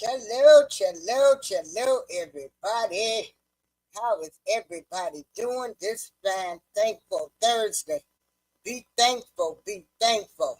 Hello, everybody. How is everybody doing this fine, thankful Thursday? Be thankful, be thankful.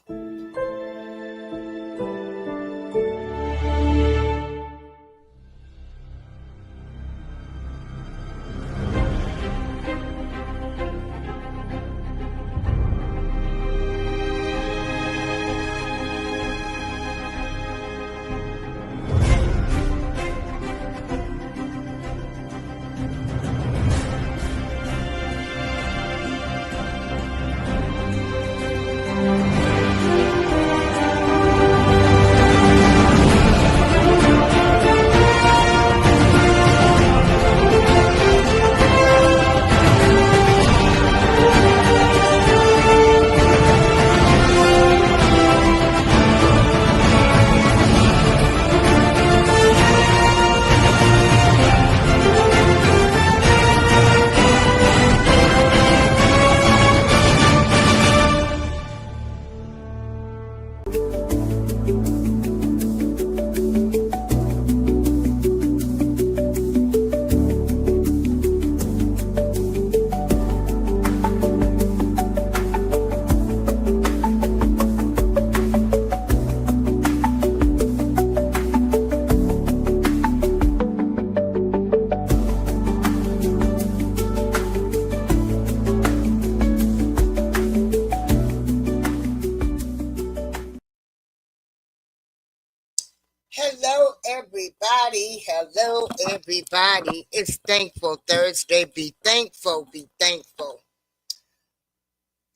Hello, everybody. It's Thankful Thursday. Be thankful, be thankful.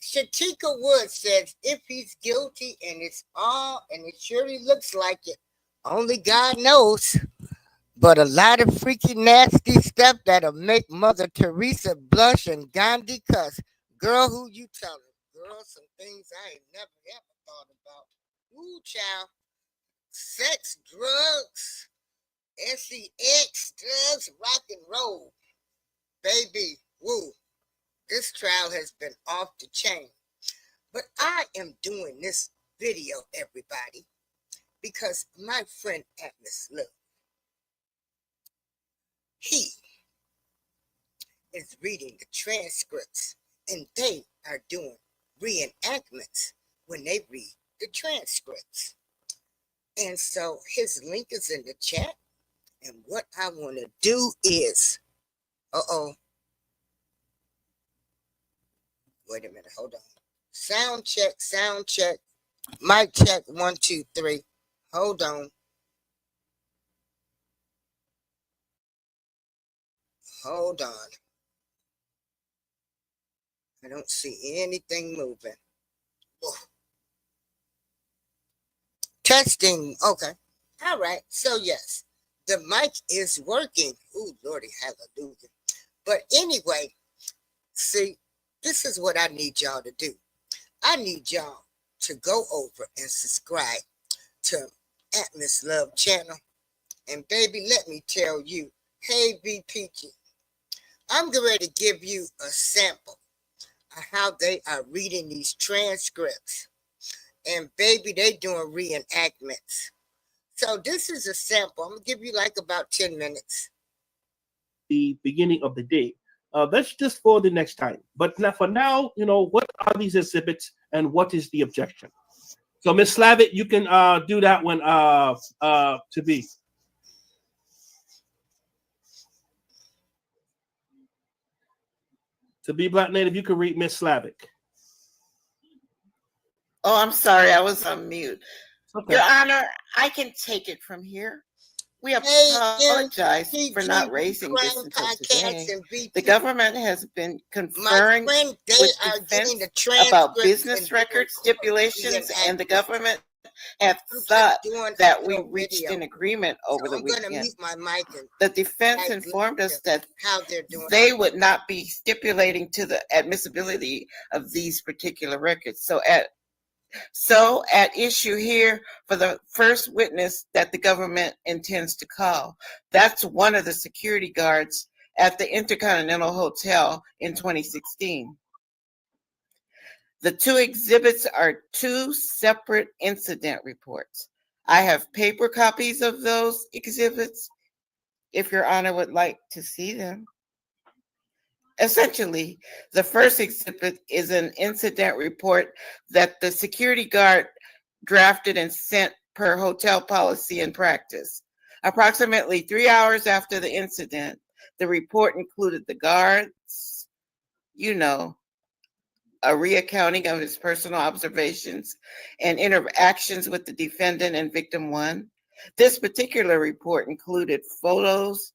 Shatika Wood says, if he's guilty and it's all, and it surely looks like it, only God knows. But a lot of freaky nasty stuff that'll make Mother Teresa blush and Gandhi cuss. Girl, who you telling? Girl, some things I ain't never ever thought about. Ooh, child. Sex, drugs. SEX, drugs, rock and roll. Baby, woo. This trial has been off the chain. But I am doing this video, everybody, because my friend Atmos, look, he is reading the transcripts, and they are doing reenactments when they read the transcripts. And so his link is in the chat. And what I want to do is, wait a minute, hold on. Sound check, mic check, 1, 2, 3. Hold on. Hold on. I don't see anything moving. Whoa. Testing, okay. All right, so yes. The mic is working. Ooh, Lordy, hallelujah. But anyway, see, this is what I need y'all to do. I need y'all to go over and subscribe to Atmos Love channel. And baby, let me tell you, hey, B Peachy, I'm getting ready to give you a sample of how they are reading these transcripts. And baby, they doing reenactments. So this is a sample. I'm going to give you like about 10 minutes. The beginning of the day. That's just for the next time. But now, for now, what are these exhibits and what is the objection? So, Ms. Slavitt, you can do that one to be. To be Black Native, you can read Ms. Slavitt. Oh, I'm sorry. I was on mute. Okay. Your Honor, I can take it from here. We apologize for not raising this until today. The government has been conferring with defense about business record stipulations, and the government have thought that we reached an agreement over the weekend. The defense informed us that they would not be stipulating to the admissibility of these particular records. So at issue here for the first witness that the government intends to call, that's one of the security guards at the Intercontinental Hotel in 2016. The two exhibits are two separate incident reports. I have paper copies of those exhibits, if Your Honor would like to see them. Essentially, the first exhibit is an incident report that the security guard drafted and sent per hotel policy and practice. Approximately 3 hours after the incident, the report included the guard's, a reaccounting of his personal observations and interactions with the defendant and victim one. This particular report included photos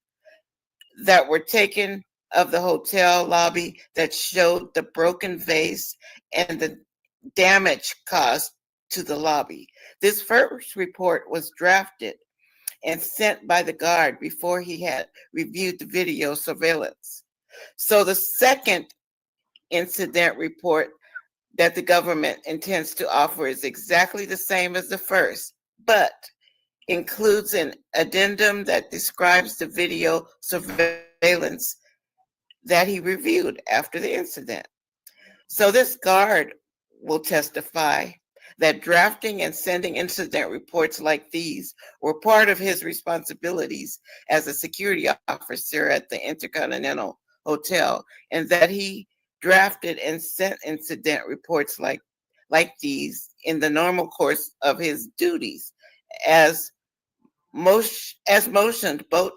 that were taken of the hotel lobby that showed the broken vase and the damage caused to the lobby. This first report was drafted and sent by the guard before he had reviewed the video surveillance. So the second incident report that the government intends to offer is exactly the same as the first, but includes an addendum that describes the video surveillance that he reviewed after the incident. So this guard will testify that drafting and sending incident reports like these were part of his responsibilities as a security officer at the Intercontinental Hotel, and that he drafted and sent incident reports like these in the normal course of his duties. As motioned, both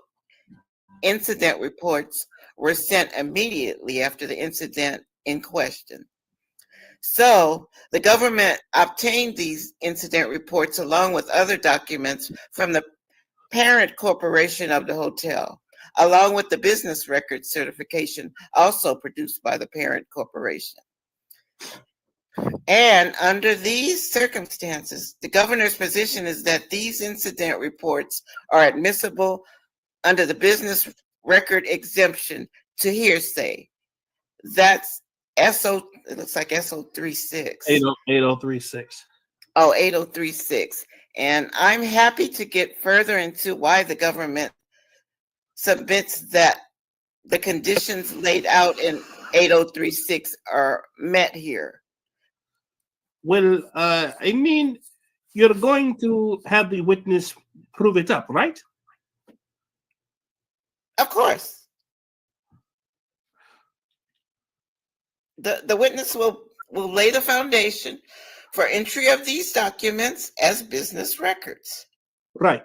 incident reports were sent immediately after the incident in question. So the government obtained these incident reports along with other documents from the parent corporation of the hotel, along with the business record certification also produced by the parent corporation. And under these circumstances, the governor's position is that these incident reports are admissible under the business record exemption to hearsay. That's it looks like SO36. 8036. Oh, 8036. And I'm happy to get further into why the government submits that the conditions laid out in 8036 are met here. Well, I mean, you're going to have the witness prove it up, right? Of course. The witness will lay the foundation for entry of these documents as business records. Right.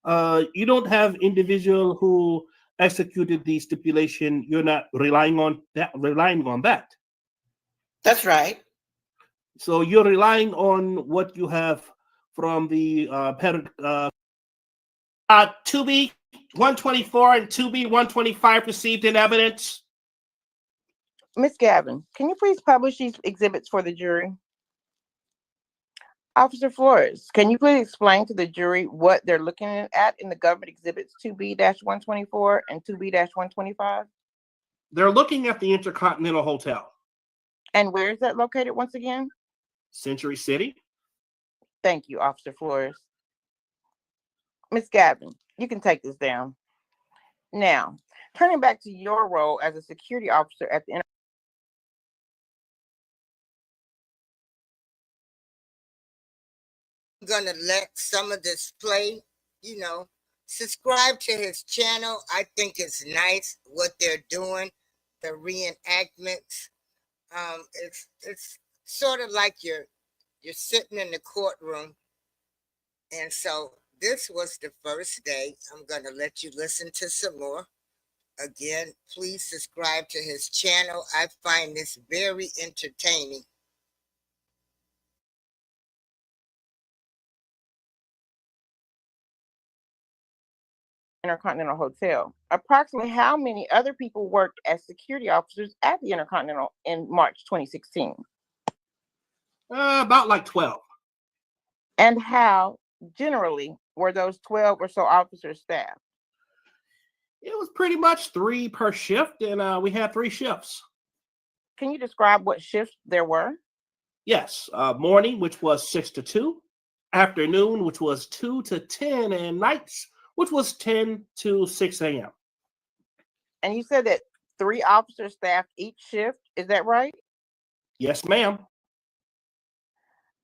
You don't have individual who executed the stipulation. You're not relying on that. That's right. So you're relying on what you have from the parent 2B 124 and 2B 125 received in evidence. Ms. Gavin, can you please publish these exhibits for the jury? Officer Flores, can you please explain to the jury what they're looking at in the government exhibits 2B-124 and 2B-125? They're looking at the Intercontinental Hotel. And where is that located once again? Century City. Thank you, Officer Flores. Ms. Gavin, you can take this down. Now, turning back to your role as a security officer at the I'm gonna let some of this play, subscribe to his channel. I think it's nice what they're doing, the reenactments. It's sort of like you're sitting in the courtroom. And so this was the first day. I'm gonna let you listen to some more. Again, please subscribe to his channel. I find this very entertaining. Intercontinental Hotel. Approximately how many other people worked as security officers at the Intercontinental in March 2016? About like 12. And how generally were those 12 or so officers staffed? It was pretty much 3 per shift, and we had 3 shifts. Can you describe what shifts there were? Yes, morning, which was 6 to 2, afternoon, which was 2 to 10, and nights, which was 10 to 6 a.m. And you said that 3 officers staffed each shift. Is that right? Yes, ma'am.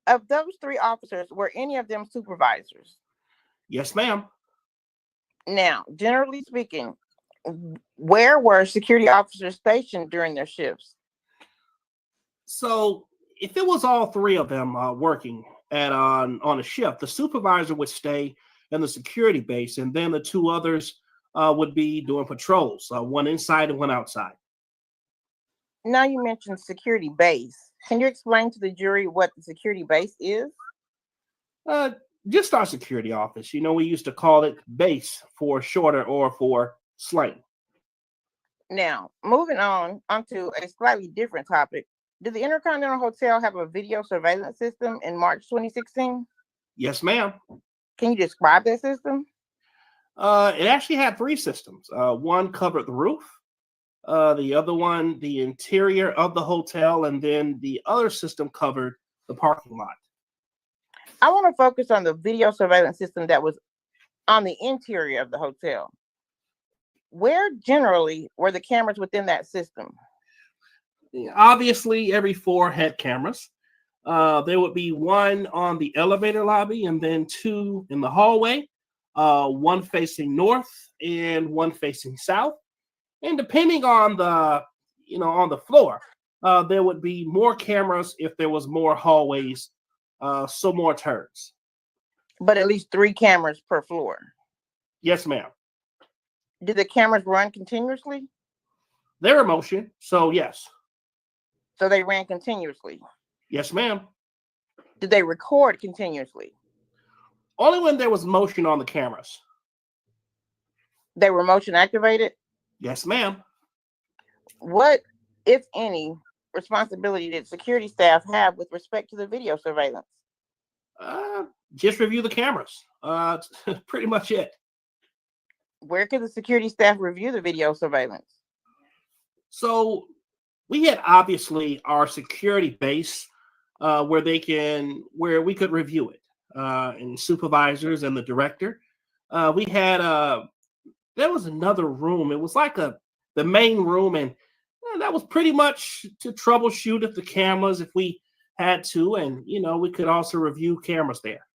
Of those 3 officers, were any of them supervisors? Yes, ma'am. Now, generally speaking, where were security officers stationed during their shifts? So if it was all 3 of them working at on a shift, the supervisor would stay in the security base, and then the 2 others would be doing patrols, one inside and one outside. Now you mentioned security base. Can you explain to the jury what the security base is? Uh, just our security office. We used to call it base for shorter or for slang. Now, moving on onto a slightly different topic. Did the Intercontinental Hotel have a video surveillance system in March 2016? Yes, ma'am. Can you describe that system? It actually had 3 systems. One covered the roof, the other one, the interior of the hotel, and then the other system covered the parking lot. I want to focus on the video surveillance system that was on the interior of the hotel. Where generally were the cameras within that system? Obviously, every floor had cameras. There would be 1 on the elevator lobby, and then 2 in the hallway, 1 facing north and 1 facing south. And depending on the floor, there would be more cameras if there was more hallways, so more turns. But at least 3 cameras per floor. Yes, ma'am. Did the cameras run continuously? They're in motion, so yes. So they ran continuously? Yes, ma'am. Did they record continuously? Only when there was motion on the cameras. They were motion activated? Yes, ma'am. What, if any, responsibility did security staff have with respect to the video surveillance? Just review the cameras. Pretty much it. Where could the security staff review the video surveillance? So we had obviously our security base where we could review it, and supervisors and the director. We had there was another room. It was like the main room, and that was pretty much to troubleshoot if the cameras, if we had to, and we could also review cameras there.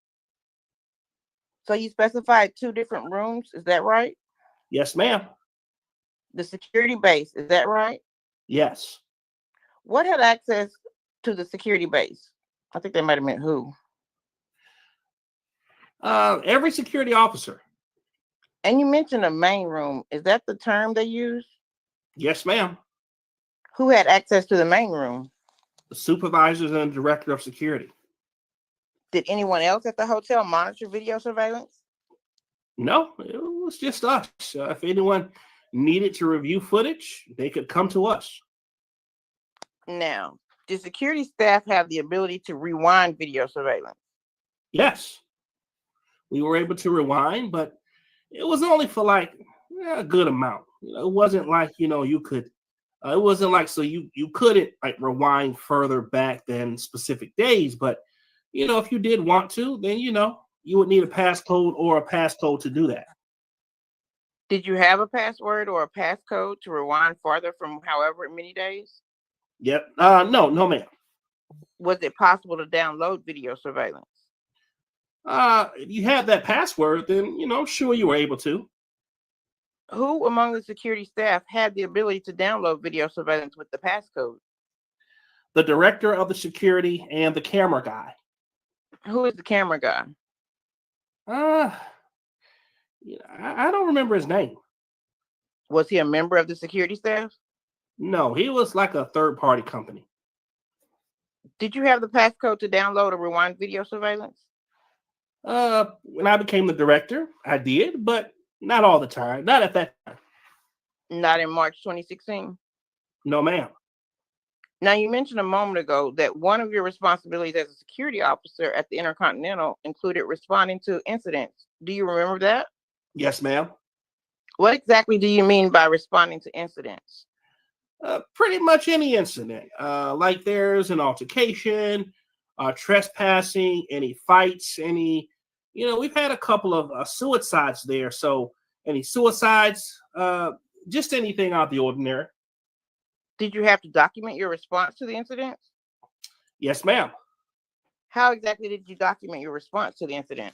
So you specified 2 different rooms, is that right? Yes, ma'am. The security base, is that right? Yes. What had access to the security base? I think they might have meant who. Every security officer. And you mentioned a main room. Is that the term they use? Yes, ma'am. Who had access to the main room? The supervisors and the director of security. Did anyone else at the hotel monitor video surveillance? No, it was just us. If anyone needed to review footage, they could come to us. Now, did security staff have the ability to rewind video surveillance? Yes. We were able to rewind, but it was only for like a good amount. It wasn't like, you could, it wasn't like, so you couldn't like rewind further back than specific days. But, if you did want to, then, you would need a passcode or a passcode to do that. Did you have a password or a passcode to rewind farther from however many days? Yep. No, ma'am. Was it possible to download video surveillance? If you had that password, then, sure you were able to. Who among the security staff had the ability to download video surveillance with the passcode? The director of the security and the camera guy. Who is the camera guy? I don't remember his name. Was he a member of the security staff? No, he was like a third-party company. Did you have the passcode to download or rewind video surveillance? When I became the director, I did, but not all the time. Not at that time. Not in March 2016? No, ma'am. Now, you mentioned a moment ago that one of your responsibilities as a security officer at the Intercontinental included responding to incidents. Do you remember that? Yes, ma'am. What exactly do you mean by responding to incidents? Pretty much any incident. Like there's an altercation, trespassing, any fights, we've had a couple of suicides there. So any suicides, just anything out of the ordinary. Did you have to document your response to the incidents? Yes, ma'am. How exactly did you document your response to the incident?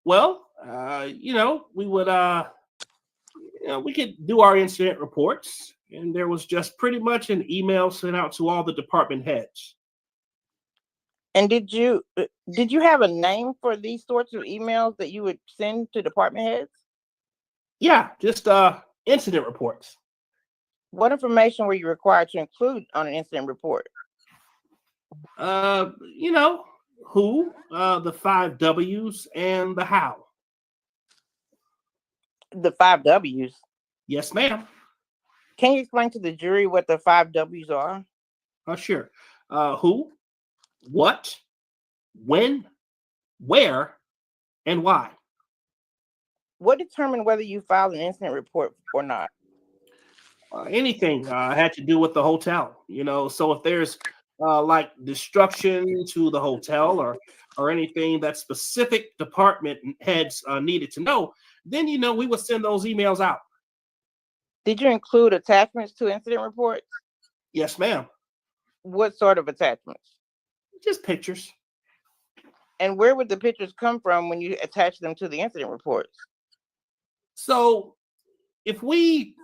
Well, we would we could do our incident reports, and there was just pretty much an email sent out to all the department heads. And did you have a name for these sorts of emails that you would send to department heads? Yeah, just incident reports. What information were you required to include on an incident report? You know, who, the 5 W's, and the how. The 5 W's. Yes, ma'am. Can you explain to the jury what the 5 W's are? Sure. Who, what, when, where, and why. What determined whether you filed an incident report or not? Anything had to do with the hotel. So if there's like destruction to the hotel or anything that specific department heads needed to know, then we would send those emails out. Did you include attachments to incident reports? Yes, ma'am. What sort of attachments? Just pictures. And where would the pictures come from when you attach them to the incident reports? So we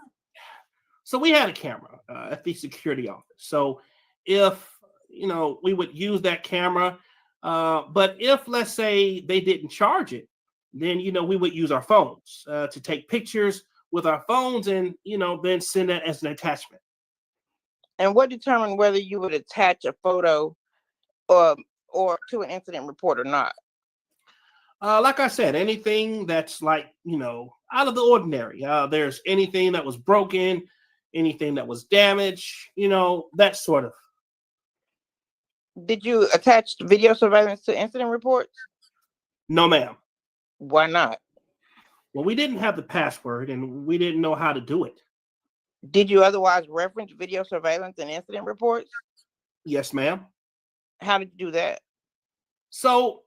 had a camera at the security office. So if we would use that camera, but if, let's say, they didn't charge it, then we would use our phones to take pictures with our phones, and then send that as an attachment. And what determined whether you would attach a photo or to an incident report or not? Like I said, anything that's like out of the ordinary. There's anything that was broken, anything that was damaged, that sort of. Did you attach video surveillance to incident reports? No, ma'am. Why not? Well, we didn't have the password and we didn't know how to do it. Did you otherwise reference video surveillance in incident reports? Yes, ma'am. How did you do that? So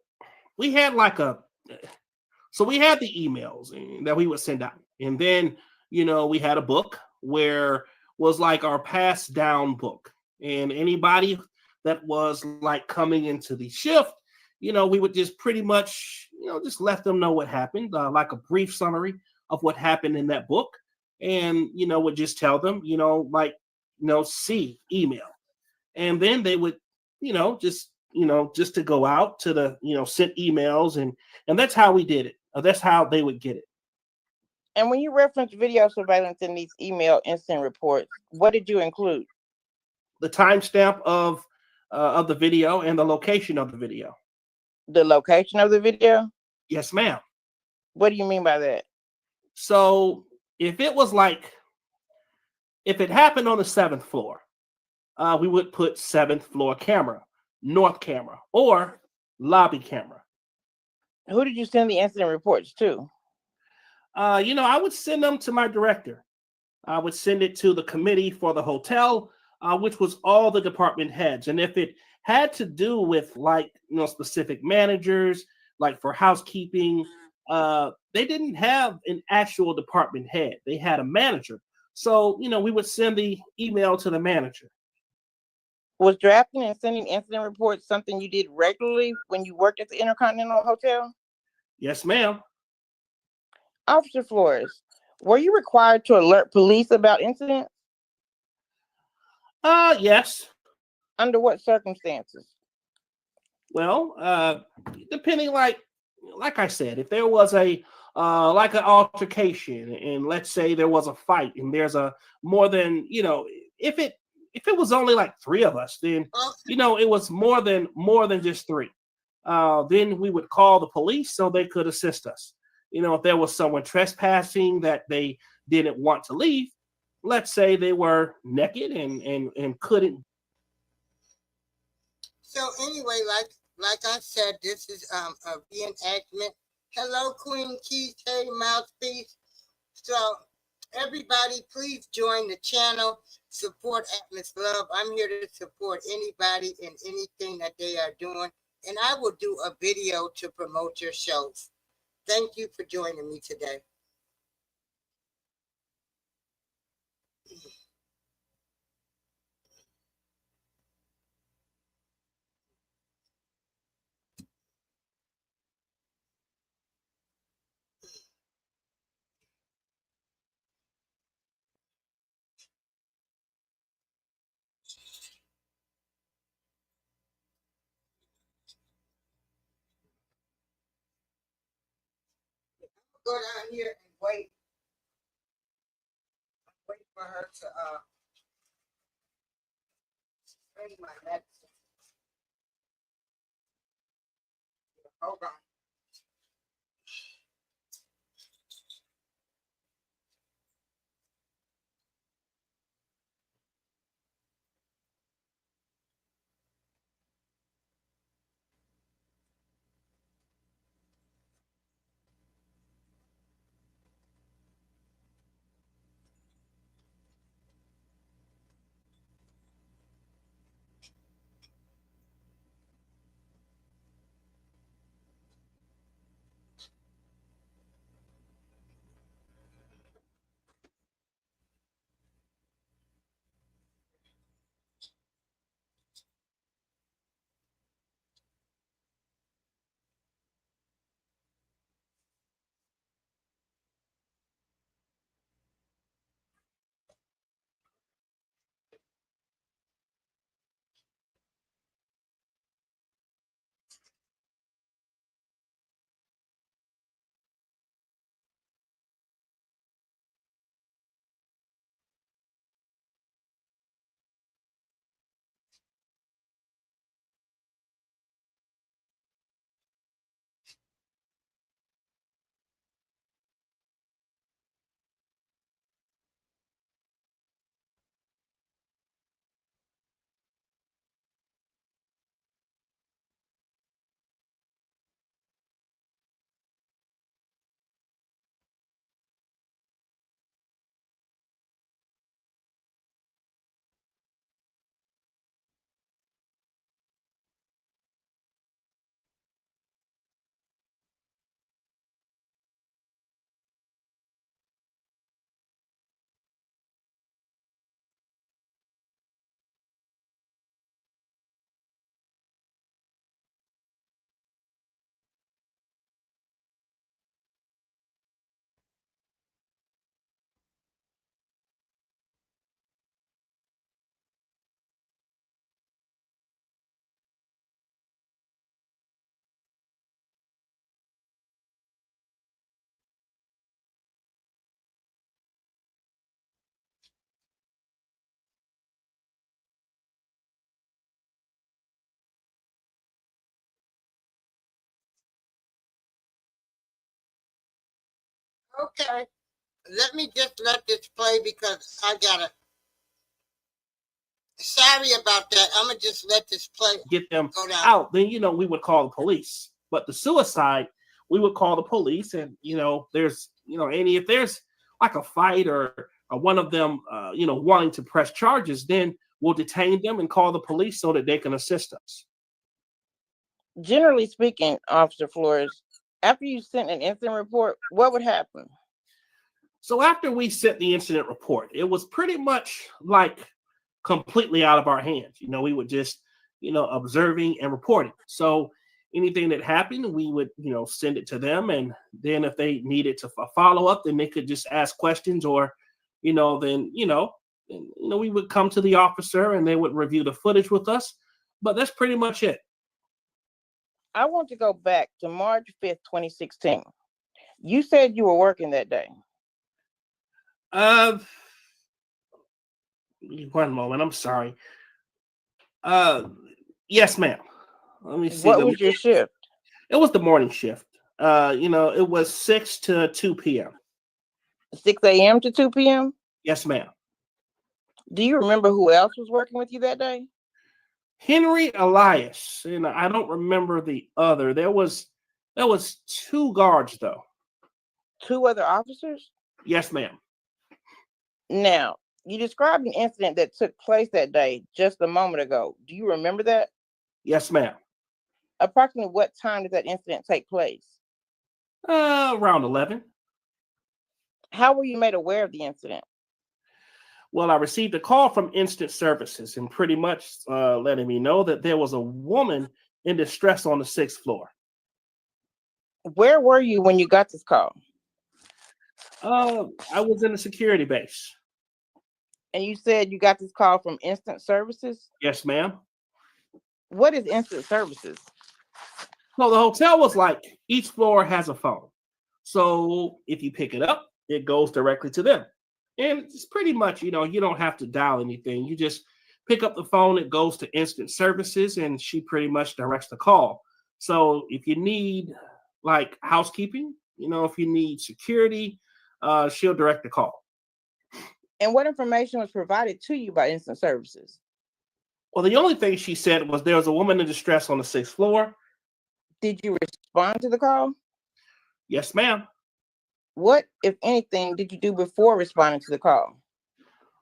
we had we had the emails that we would send out. And then, we had a book where was like our pass down book. And anybody that was like coming into the shift, we would just pretty much, just let them know what happened, like a brief summary of what happened in that book. And, would just tell them, see email. And then they would, just to go out to the, sent emails. And that's how we did it. That's how they would get it. And when you reference video surveillance in these email incident reports, what did you include? The timestamp of the video and the location of the video. The location of the video? Yes, ma'am. What do you mean by that? So if it happened on the 7th floor, we would put 7th floor camera, north camera, or lobby camera. Who did you send the incident reports to? I would send them to my director. I would send it to the committee for the hotel, which was all the department heads. And if it had to do with specific managers, like for housekeeping, they didn't have an actual department head. They had a manager. So, we would send the email to the manager. Was drafting and sending incident reports something you did regularly when you worked at the Intercontinental Hotel? Yes, ma'am. Officer Flores, were you required to alert police about incidents? Yes. Under what circumstances? Well, depending, like I said, if there was a like an altercation, and let's say there was a fight, and there's a more than if it was only like 3 of us, then it was more than just 3. Then we would call the police so they could assist us. If there was someone trespassing that they didn't want to leave, let's say they were naked and couldn't. So anyway, like I said, this is a reenactment. Hello, Queen Keith, hey, Mouthpiece. So everybody, please join the channel. Support Atmos Love. I'm here to support anybody and anything that they are doing. And I will do a video to promote your shows. Thank you for joining me today. go down here and wait. Wait for her to bring my medicine. Hold on. Okay. Let me just let this play because I gotta. Sorry about that. I'm gonna just let this play. Get them out. Then we would call the police. But the suicide, we would call the police, and there's if there's like a fight or one of them wanting to press charges, then we'll detain them and call the police so that they can assist us. Generally speaking, Officer Flores, after you sent an incident report, what would happen? So after we sent the incident report, it was pretty much like completely out of our hands. We would just, observing and reporting. So anything that happened, we would, send it to them. And then if they needed to follow up, then they could just ask questions or, then we would come to the officer and they would review the footage with us. But that's pretty much it. I want to go back to March 5th, 2016. You said you were working that day. One moment. I'm sorry. Yes, ma'am. Let me see. What was your shift? It was the morning shift. It was 6 to 2 p.m. 6 a.m. to 2 p.m.? Yes, ma'am. Do you remember who else was working with you that day? Henry Elias. I don't remember the other. There was 2 guards though. 2 other officers? Yes, ma'am. Now, you described an incident that took place that day just a moment ago. Do you remember that? Yes, ma'am. Approximately what time did that incident take place? Around 11. How were you made aware of the incident? Well, I received a call from Instant Services and pretty much letting me know that there was a woman in distress on the 6th floor. Where were you when you got this call? I was in a security base. And you said you got this call from Instant Services? Yes, ma'am. What is Instant Services? So the hotel was like each floor has a phone. So if you pick it up, it goes directly to them. And it's pretty much, you don't have to dial anything. You just pick up the phone, it goes to instant services, and she pretty much directs the call. So if you need like housekeeping, if you need security, she'll direct the call. And what information was provided to you by instant services? Well, the only thing she said was there was a woman in distress on the 6th floor. Did you respond to the call? Yes, ma'am. What, if anything, did you do before responding to the call?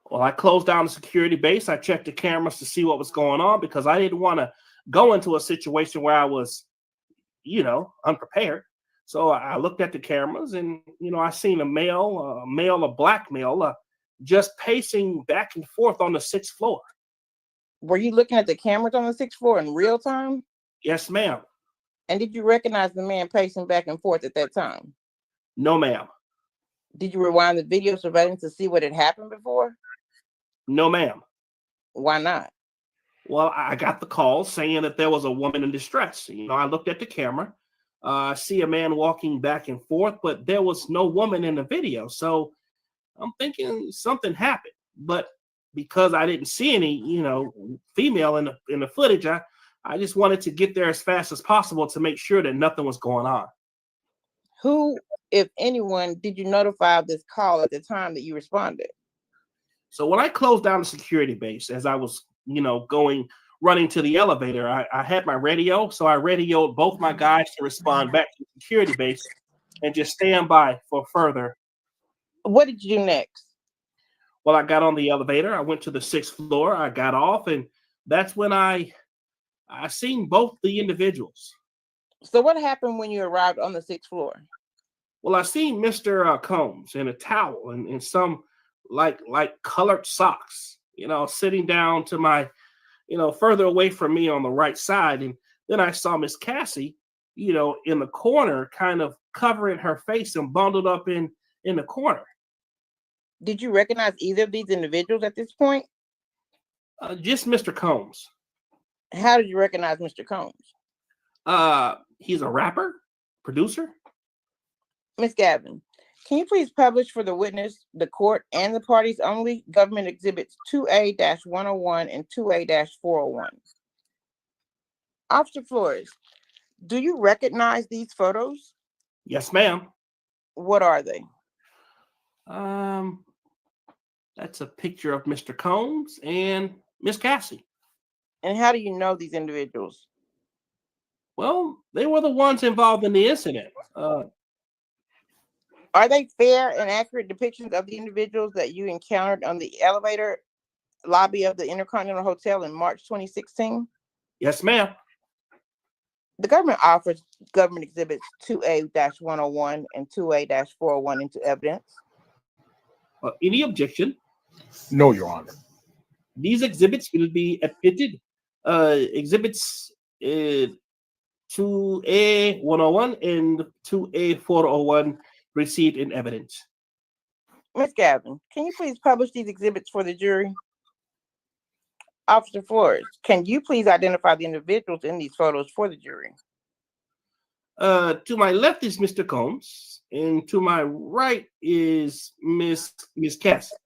Well, I closed down the security base. I checked the cameras to see what was going on because I didn't want to go into a situation where I was, unprepared. So I looked at the cameras and, I seen a black male, just pacing back and forth on the 6th floor. Were you looking at the cameras on the 6th floor in real time? Yes, ma'am. And did you recognize the man pacing back and forth at that time? No, ma'am. Did you rewind the video surveillance to see what had happened before? No, ma'am. Why not? Well, I got the call saying that there was a woman in distress. I looked at the camera. I see a man walking back and forth, but there was no woman in the video. So I'm thinking something happened. But because I didn't see any, female in the footage, I just wanted to get there as fast as possible to make sure that nothing was going on. Who, if anyone, did you notify of this call at the time that you responded? So when I closed down the security base, as I was, running to the elevator, I had my radio. So I radioed both my guys to respond back to the security base and just stand by for further. What did you do next? Well, I got on the elevator. I went to the 6th floor. I got off, and that's when I seen both the individuals. So what happened when you arrived on the 6th floor? Well, I seen Mr. Combs in a towel and some like colored socks, sitting down to my, further away from me on the right side. And then I saw Miss Cassie, in the corner, kind of covering her face and bundled up in the corner. Did you recognize either of these individuals at this point? Just Mr. Combs. How did you recognize Mr. Combs? He's a rapper, producer. Ms. Gavin, can you please publish for the witness, the court, and the parties only government exhibits 2A-101 and 2A-401? Officer Flores, do you recognize these photos? Yes, ma'am. What are they? That's a picture of Mr. Combs and Miss Cassie. And how do you know these individuals? Well, they were the ones involved in the incident. Are they fair and accurate depictions of the individuals that you encountered on the elevator lobby of the Intercontinental Hotel in March 2016? Yes, ma'am. The government offers government exhibits 2A-101 and 2A-401 into evidence. Any objection? No, Your Honor. These exhibits will be admitted. Exhibits 2A-101 and 2A-401 received in evidence. Ms. Gavin, can you please publish these exhibits for the jury? Officer Flores, can you please identify the individuals in these photos for the jury? To my left is Mr. Combs, and to my right is Miss Cassie.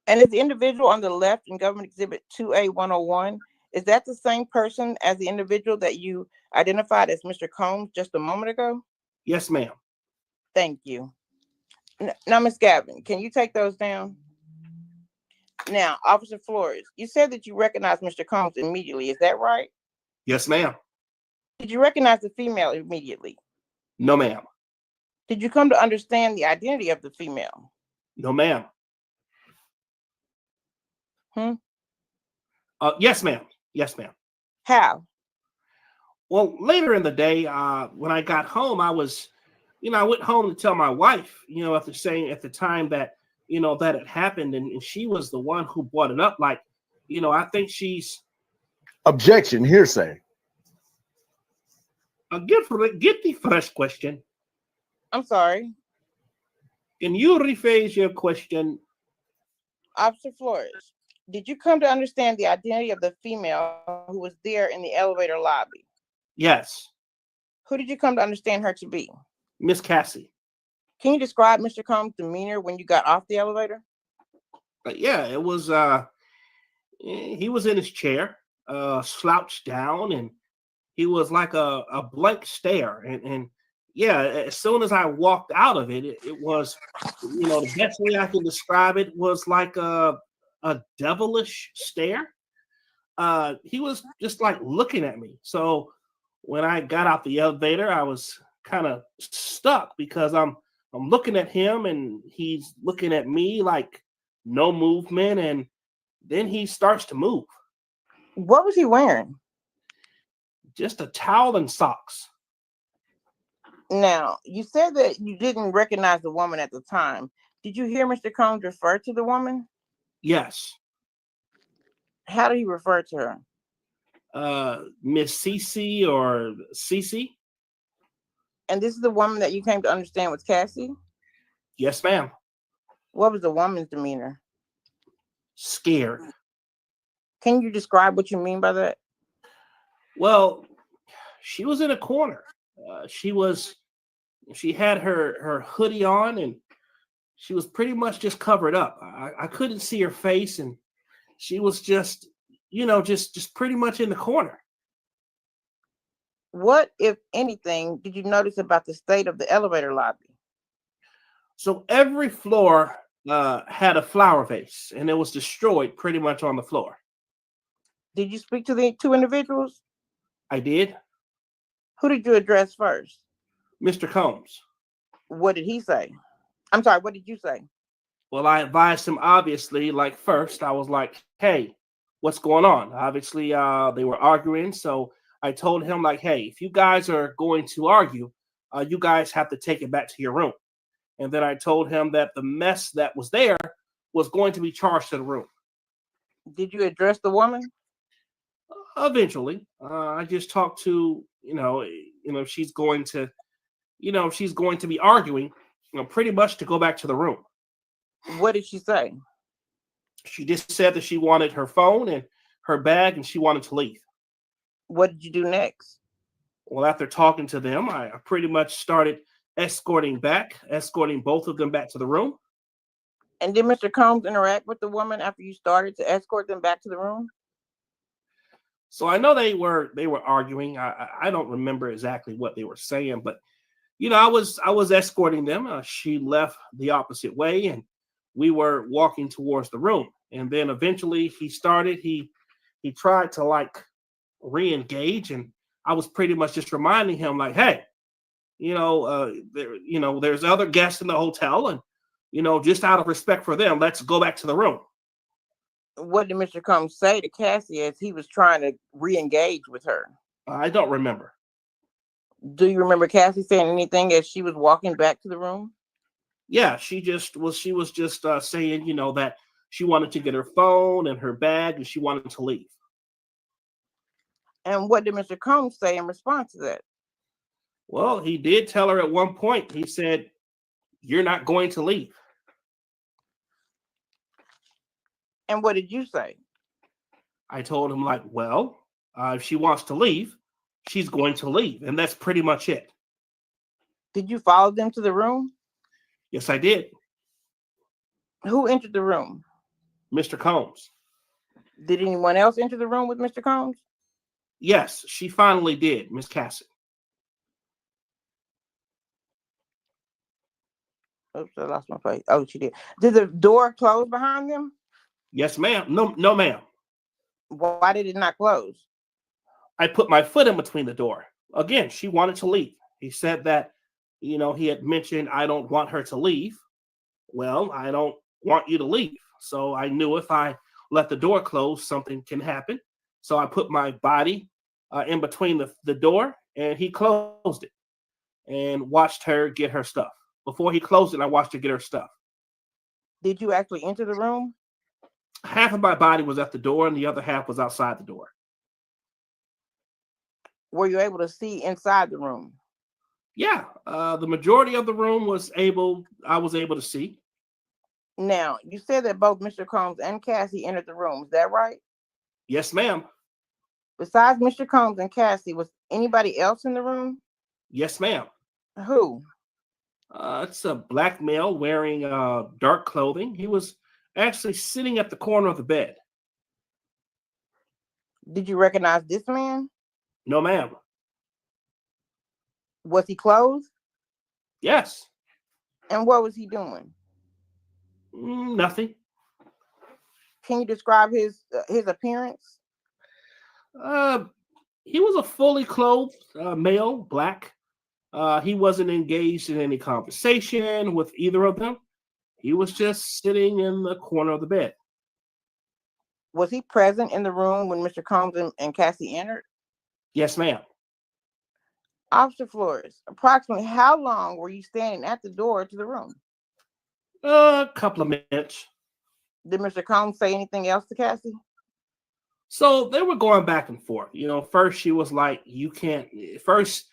And is the individual on the left in government exhibit 2A-101, is that the same person as the individual that you identified as Mr. Combs just a moment ago? Yes, ma'am. Thank you. Now, Ms. Gavin, can you take those down? Now, Officer Flores, you said that you recognized Mr. Combs immediately. Is that right? Yes, ma'am. Did you recognize the female immediately? No, ma'am. Did you come to understand the identity of the female? No, ma'am. Yes, ma'am. Yes, ma'am. How? Well, later in the day, when I got home, I was, I went home to tell my wife, after saying at the time that, that it happened, and she was the one who brought it up. Like, I think she's. Objection, hearsay. Get the first question. I'm sorry. Can you rephrase your question? Officer Flores, did you come to understand the identity of the female who was there in the elevator lobby? Yes. Who did you come to understand her to be? Miss Cassie. Can you describe Mr. Combs' demeanor when you got off the elevator? Yeah, it was. He was in his chair, slouched down, and he was like a blank stare. And yeah, as soon as I walked out of it, it was, the best way I can describe it was like a devilish stare. He was just like looking at me. So when I got out the elevator, I was kind of stuck because I'm looking at him and he's looking at me like no movement, and then he starts to move. What was he wearing? Just a towel and socks. Now, you said that you didn't recognize the woman at the time. Did you hear Mr. Combs refer to the woman? Yes. How did he refer to her? Miss Cece or Cece. And this is the woman that you came to understand was Cassie? Yes, ma'am. What was the woman's demeanor? Scared. Can you describe what you mean by that? Well, she was in a corner. She had her hoodie on, and she was pretty much just covered up. I couldn't see her face, and she was just pretty much in the corner. What, if anything, did you notice about the state of the elevator lobby? So every floor had a flower vase, and it was destroyed pretty much on the floor. Did you speak to the two individuals? I did. Who did you address first? Mr. Combs. What did he say? I'm sorry, what did you say? Well, I advised him, obviously, like first, I was like, hey, what's going on? Obviously, they were arguing. So I told him, like, hey, if you guys are going to argue, you guys have to take it back to your room. And then I told him that the mess that was there was going to be charged to the room. Did you address the woman? Eventually, I just talked to, she's going to be arguing, pretty much to go back to the room. What did she say? She just said that she wanted her phone and her bag and she wanted to leave. What did you do next? Well, after talking to them, I pretty much started escorting both of them back to the room. And did Mr. Combs interact with the woman after you started to escort them back to the room? So I know they were arguing. I don't remember exactly what they were saying, but I was escorting them. She left the opposite way, and we were walking towards the room. And then eventually he tried to like re-engage, and I was pretty much just reminding him like, hey, there's other guests in the hotel, and just out of respect for them, let's go back to the room. What did Mr. Combs say to Cassie as he was trying to re-engage with her? I don't remember. Do you remember Cassie saying anything as she was walking back to the room? Yeah, she was just saying, that she wanted to get her phone and her bag and she wanted to leave. And what did Mr. Combs say in response to that? Well, he did tell her at one point, he said, you're not going to leave. And what did you say? I told him like, well, if she wants to leave, she's going to leave. And that's pretty much it. Did you follow them to the room? Yes, I did. Who entered the room? Mr. Combs. Did anyone else enter the room with Mr. Combs? Yes, she finally did, Miss Cassie. Oops, I lost my place. Oh, she did. Did the door close behind them? Yes, ma'am. No, ma'am. Why did it not close? I put my foot in between the door. Again, she wanted to leave. He said that, he had mentioned, I don't want her to leave. Well, I don't want you to leave. So I knew if I let the door close, something can happen. So I put my body in between the door, and he closed it and watched her get her stuff. Before he closed it, I watched her get her stuff. Did you actually enter the room? Half of my body was at the door and the other half was outside the door. Were you able to see inside the room? Yeah, the majority of the room I was able to see. Now, you said that both Mr. Combs and Cassie entered the room. Is that right? Yes, ma'am. Besides Mr. Combs and Cassie, was anybody else in the room? Yes, ma'am. Who? It's a black male wearing dark clothing. He was actually sitting at the corner of the bed. Did you recognize this man? No, ma'am. Was he clothed? Yes. And what was he doing? Nothing. Can you describe his appearance? He was a fully clothed male, black. He wasn't engaged in any conversation with either of them. He was just sitting in the corner of the bed. Was he present in the room when Mr. Combs and Cassie entered? Yes, ma'am. Officer Flores, approximately how long were you standing at the door to the room? A couple of minutes. Did Mr. Combs say anything else to Cassie? So they were going back and forth. First she was like, you can't. First,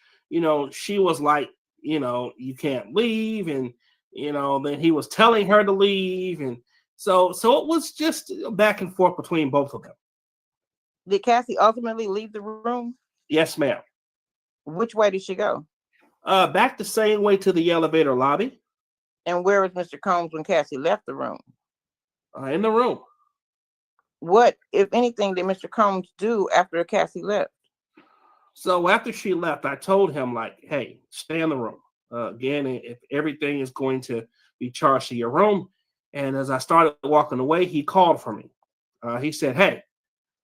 she was like, you can't leave. And, then he was telling her to leave. And so it was just back and forth between both of them. Did Cassie ultimately leave the room? Yes, ma'am. Which way did she go? Back the same way to the elevator lobby. And where was Mr. Combs when Cassie left the room? In the room. What, if anything, did Mr. Combs do after Cassie left? So after she left, I told him, like, hey, stay in the room. Again, if everything is going to be charged to your room. And as I started walking away, he called for me. He said, hey.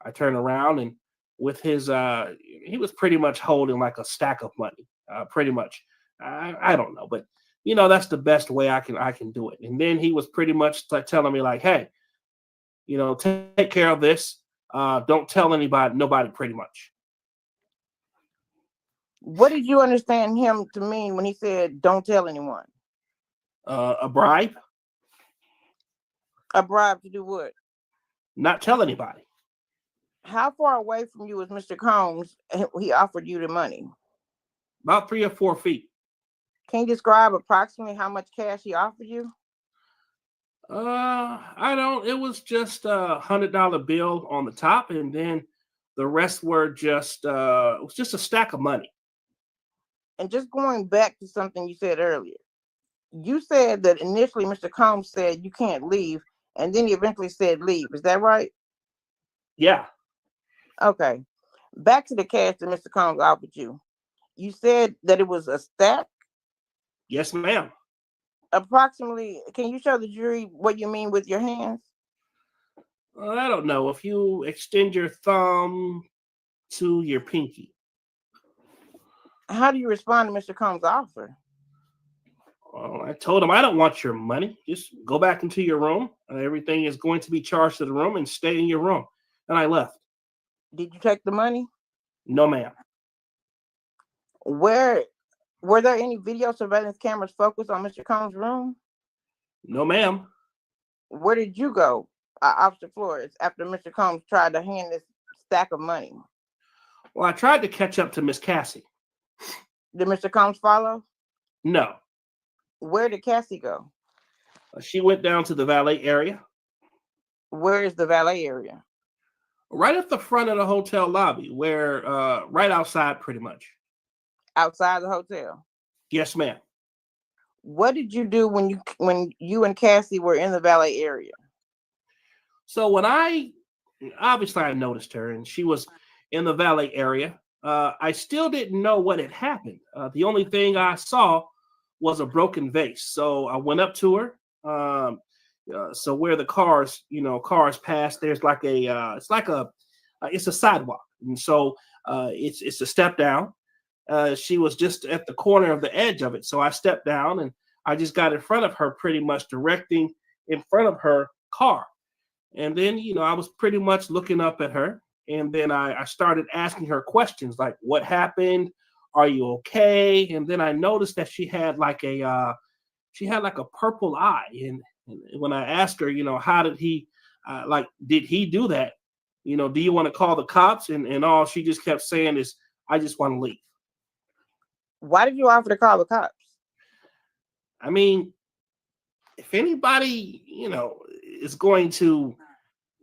I turned around, and with his, he was pretty much holding like a stack of money, pretty much. I don't know, but that's the best way I can do it. And then he was pretty much like telling me, like, hey, take care of this. Don't tell nobody, pretty much. What did you understand him to mean when he said, don't tell anyone? A bribe. A bribe to do what? Not tell anybody. How far away from you was Mr. Combs? He offered you the money. About 3 or 4 feet. Can you describe approximately how much cash he offered you? I don't. It was just $100 bill on the top, and then the rest were just it was just a stack of money. And just going back to something you said earlier, you said that initially Mr. Combs said you can't leave, and then he eventually said leave. Is that right? Yeah. Okay. Back to the cash that Mr. Combs offered you. You said that it was a stack? Yes, ma'am. Approximately, can you show the jury what you mean with your hands? I don't know. If you extend your thumb to your pinky. How do you respond to Mr. Combs' offer? Well, I told him, I don't want your money. Just go back into your room. Everything is going to be charged to the room, and stay in your room. And I left. Did you take the money? No, ma'am. Were there any video surveillance cameras focused on Mr. Combs' room? No, ma'am. Where did you go, Officer Flores, after Mr. Combs tried to hand this stack of money? Well, I tried to catch up to Miss Cassie. Did Mr. Combs follow? No. Where did Cassie go? She went down to the valet area. Where is the valet area? Right at the front of the hotel lobby, where right outside, pretty much. Outside the hotel? Yes, ma'am. What did you do when you and Cassie were in the valet area? So when I noticed her, and she was in the valet area. I still didn't know what had happened. The only thing I saw was a broken vase. So I went up to her. So where the cars pass, there's like it's a sidewalk, and so it's a step down. She was just at the corner of the edge of it, so I stepped down and I just got in front of her, pretty much directing in front of her car. And then I was pretty much looking up at her, and then I started asking her questions like, "What happened? Are you okay?" And then I noticed that she had like a purple eye, and when I asked her, how did he, did he do that? Do you want to call the cops? And all she just kept saying is, "I just want to leave." Why did you offer to call the cops? I mean, if anybody, is going to,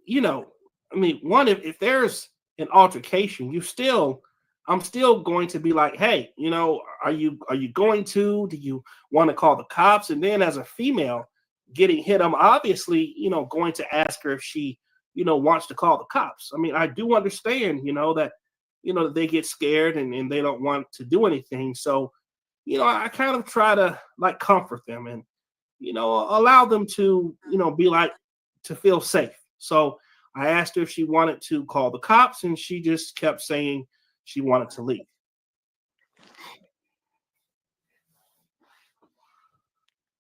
one, if there's an altercation, you still, I'm still going to be like, hey, are you going to? Do you want to call the cops? And then as a female getting hit, I'm obviously, going to ask her if she, wants to call the cops. I mean, I do understand, that, they get scared and they don't want to do anything. So, I kind of try to like comfort them and, allow them to, be like to feel safe. So I asked her if she wanted to call the cops, and she just kept saying she wanted to leave.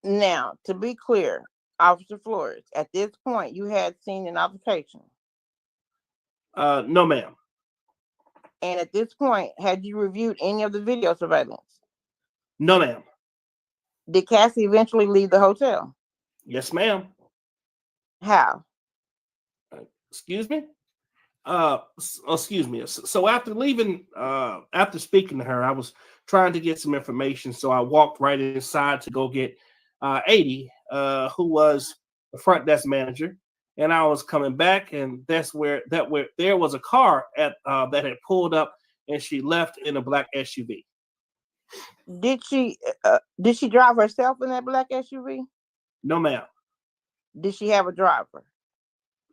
Now, to be clear, Officer Flores, at this point, you had seen an altercation. No, ma'am. And at this point, had you reviewed any of the video surveillance? No, ma'am. Did Cassie eventually leave the hotel? Yes, ma'am. How? Excuse me? Excuse me. So after leaving, after speaking to her, I was trying to get some information. So I walked right inside to go get 80, who was the front desk manager. And I was coming back, and that's where there was a car at that had pulled up, and she left in a black SUV. Did she drive herself in that black SUV? No, ma'am. Did she have a driver?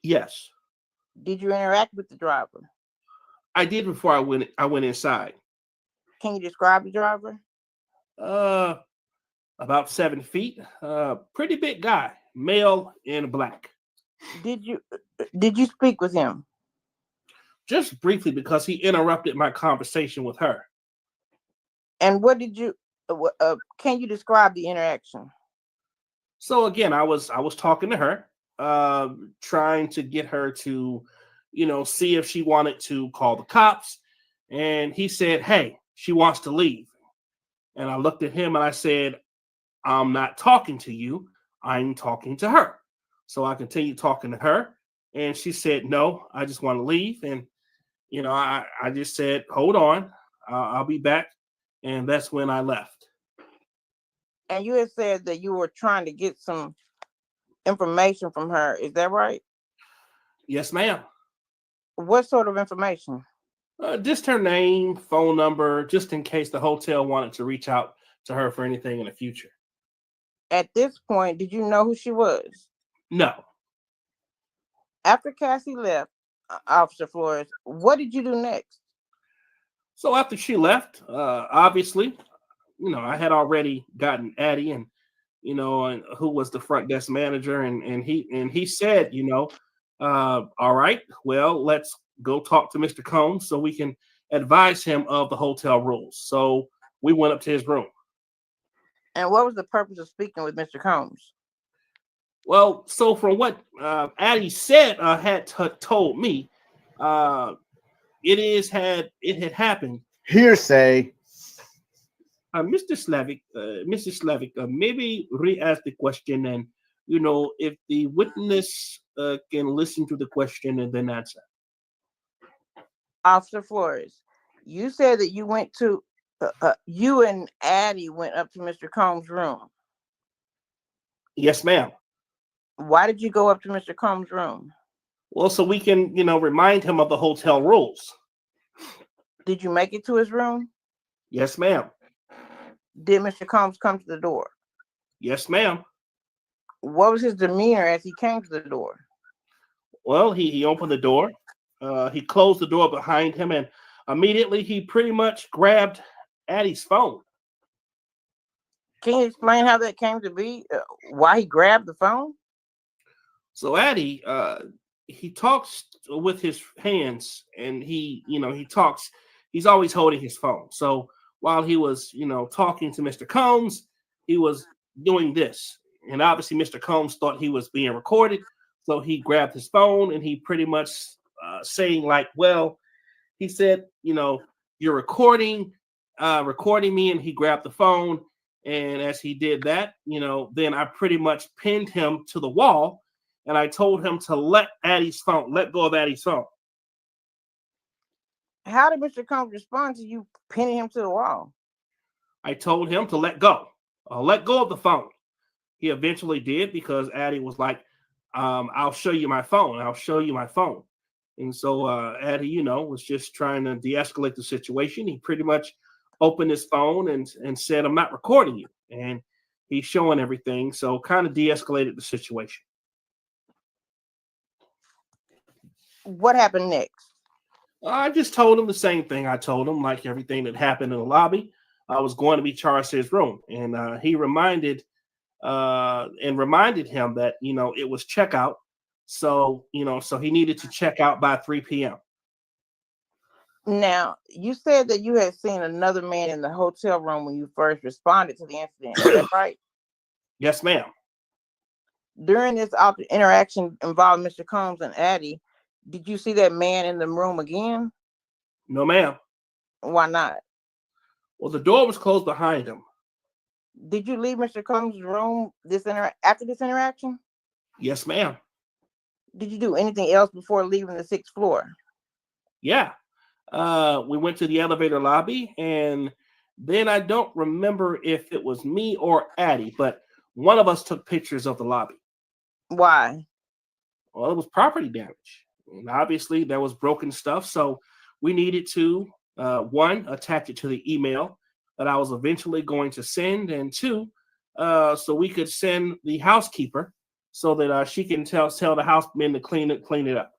Yes. Did you interact with the driver? I did before I went inside. Can you describe the driver? About 7 feet. Pretty big guy, male in black. Did you speak with him? Just briefly, because he interrupted my conversation with her. And what did you? Can you describe the interaction? So again, I was talking to her, trying to get her to, see if she wanted to call the cops. And he said, "Hey, she wants to leave." And I looked at him and I said, "I'm not talking to you. I'm talking to her." So I continued talking to her, and she said, "No, I just want to leave." And I just said, "Hold on, I'll be back." And that's when I left. And you had said that you were trying to get some information from her. Is that right? Yes, ma'am. What sort of information? Just her name, phone number, just in case the hotel wanted to reach out to her for anything in the future. At this point, did you know who she was? No. After Cassie left, Officer Flores, what did you do next? So after she left, obviously, I had already gotten Addie and who was the front desk manager, and he said, all right, well, let's go talk to Mr. Combs so we can advise him of the hotel rules. So we went up to his room. And what was the purpose of speaking with Mr. Combs? Well, so from what Addie said, had told me, it had happened. Hearsay. Mr. Slavic, maybe re-ask the question, and if the witness can listen to the question and then answer. Officer Flores, you said that you went to you and Addie went up to Mr. Combs' room. Yes, ma'am. Why did you go up to Mr. Combs' room? Well, so we can, remind him of the hotel rules. Did you make it to his room? Yes, ma'am. Did Mr. Combs come to the door? Yes, ma'am. What was his demeanor as he came to the door? Well, he opened the door. He closed the door behind him, and immediately he pretty much grabbed Addie's phone. Can you explain how that came to be? Why he grabbed the phone? So Addie, he talks with his hands, and he talks. He's always holding his phone. So while he was, talking to Mr. Combs, he was doing this. And obviously Mr. Combs thought he was being recorded. So he grabbed his phone and he pretty much saying like, well, he said, you're recording me. And he grabbed the phone. And as he did that, then I pretty much pinned him to the wall. And I told him to let go of Addie's phone. How did Mr. Combs respond to you pinning him to the wall? I told him to let go of the phone. He eventually did, because Addie was like, I'll show you my phone. And so Addie, was just trying to de-escalate the situation. He pretty much opened his phone and said, "I'm not recording you." And he's showing everything. So kind of de-escalated the situation. What happened next? I just told him the same thing I told him, like everything that happened in the lobby. I was going to be charged to his room. And he reminded him that, it was checkout. So, so he needed to check out by 3 p.m. Now, you said that you had seen another man in the hotel room when you first responded to the incident. Is that right? Yes, ma'am. During this interaction involving Mr. Combs and Addie, did you see that man in the room again? No, ma'am. Why not? Well, the door was closed behind him. Did you leave Mr. Combs' room after this interaction? Yes, ma'am. Did you do anything else before leaving the 6th floor? Yeah. We went to the elevator lobby, and then I don't remember if it was me or Addie, but one of us took pictures of the lobby. Why? Well, it was property damage. And obviously, there was broken stuff, so we needed to, one, attach it to the email that I was eventually going to send, and two, so we could send the housekeeper so that she can tell the housemen to clean it up.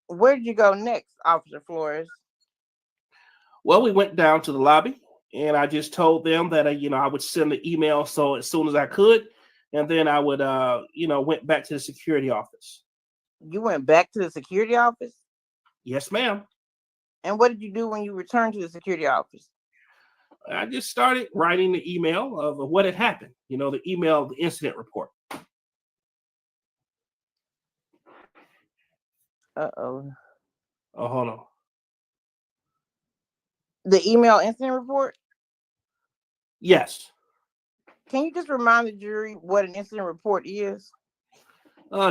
Where did you go next, Officer Flores? Well, we went down to the lobby, and I just told them that I would send the email so as soon as I could, and then I would went back to the security office. You went back to the security office? Yes, ma'am. And what did you do when you returned to the security office? I just started writing the email of what had happened. The email, the incident report. Uh-oh. Oh, hold on. The email incident report? Yes. Can you just remind the jury what an incident report is?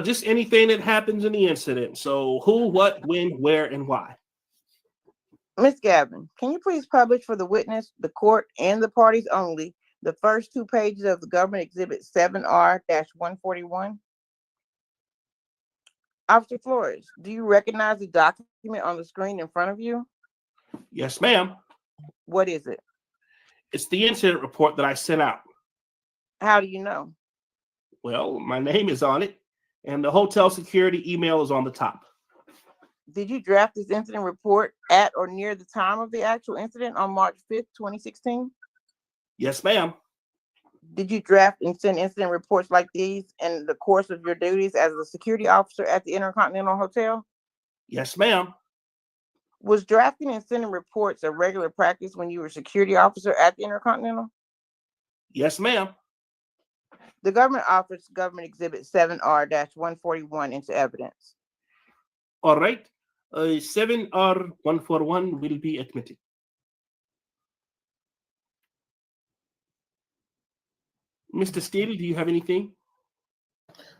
Just anything that happens in the incident. So who, what, when, where, and why. Ms. Gavin, can you please publish for the witness, the court, and the parties only the first 2 pages of the government exhibit 7R-141? Officer Flores, do you recognize the document on the screen in front of you? Yes, ma'am. What is it? It's the incident report that I sent out. How do you know? Well, my name is on it, and the hotel security email is on the top. Did you draft this incident report at or near the time of the actual incident on March 5th, 2016? Yes, ma'am. Did you draft and send incident reports like these in the course of your duties as a security officer at the Intercontinental Hotel? Yes, ma'am. Was drafting and sending reports a regular practice when you were security officer at the Intercontinental? Yes, ma'am. The government offers government exhibit 7R-141 into evidence. All right. 7R141 will be admitted. Mr. Steele, do you have anything?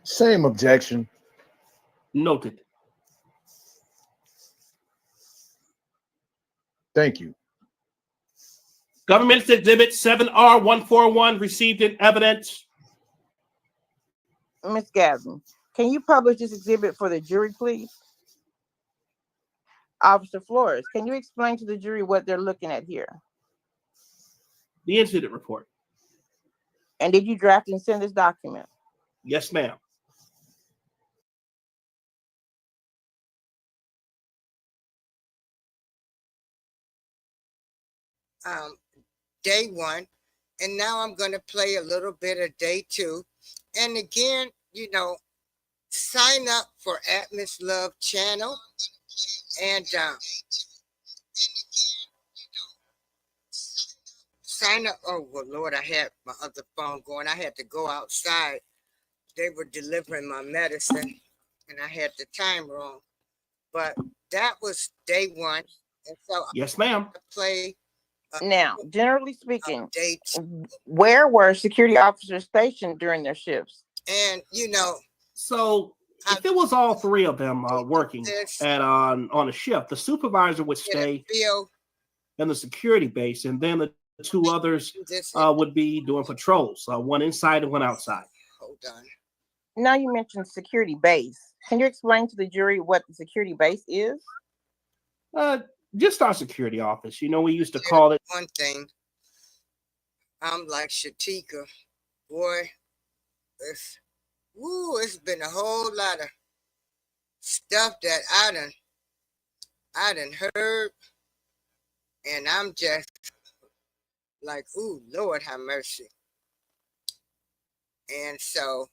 Same objection. Noted. Thank you. Government exhibit 7R141 received in evidence. Ms. Gavin, can you publish this exhibit for the jury, please? Officer Flores, can you explain to the jury what they're looking at here? The incident report. And did you draft and send this document? Yes, ma'am. Day 1, and now I'm going to play a little bit of day 2. And again, sign up for Atmos Love channel, and sign up. Oh, well, Lord, I had my other phone going. I had to go outside. They were delivering my medicine, and I had the time wrong. But that was day 1. And so yes, ma'am. Play. Now, generally speaking, where were security officers stationed during their shifts? And so if it was all 3 of them working on a shift, the supervisor would stay in the security base, and then the 2 others would be doing patrols, one inside and one outside. Hold on. Now you mentioned security base. Can you explain to the jury what the security base is? Just our security office. You know, we used to call it. One thing, I'm like Shatika. Boy, it's been a whole lot of stuff that I done heard, and I'm just like, ooh, Lord have mercy. And so,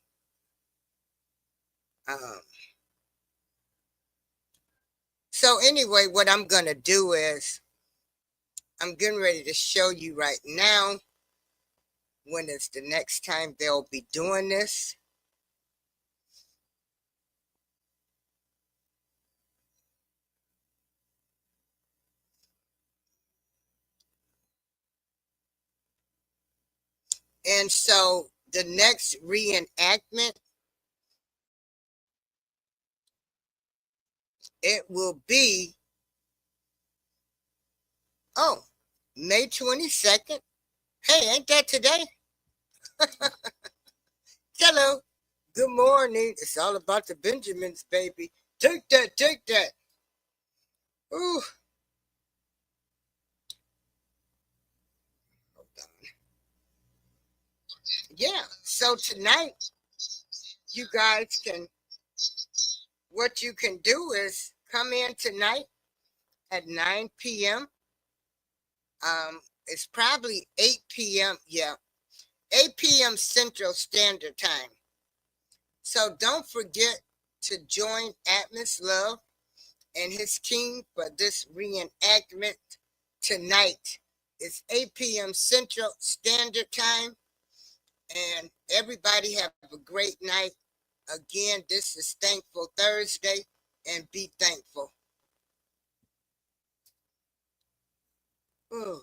anyway, what I'm gonna do is I'm getting ready to show you right now when it's the next time they'll be doing this. And so the next reenactment, it will be, May 22nd. Hey, ain't that today? Hello. Good morning. It's all about the Benjamins, baby. Take that, take that. Ooh. Hold on. Yeah, so tonight, you guys what you can do is come in tonight at 9 p.m. It's probably 8 p.m. Yeah, 8 p.m. Central Standard Time. So don't forget to join Atmos Love and his team for this reenactment tonight. It's 8 p.m. Central Standard Time. And everybody have a great night. Again, this is Thankful Thursday, and be thankful. Ooh.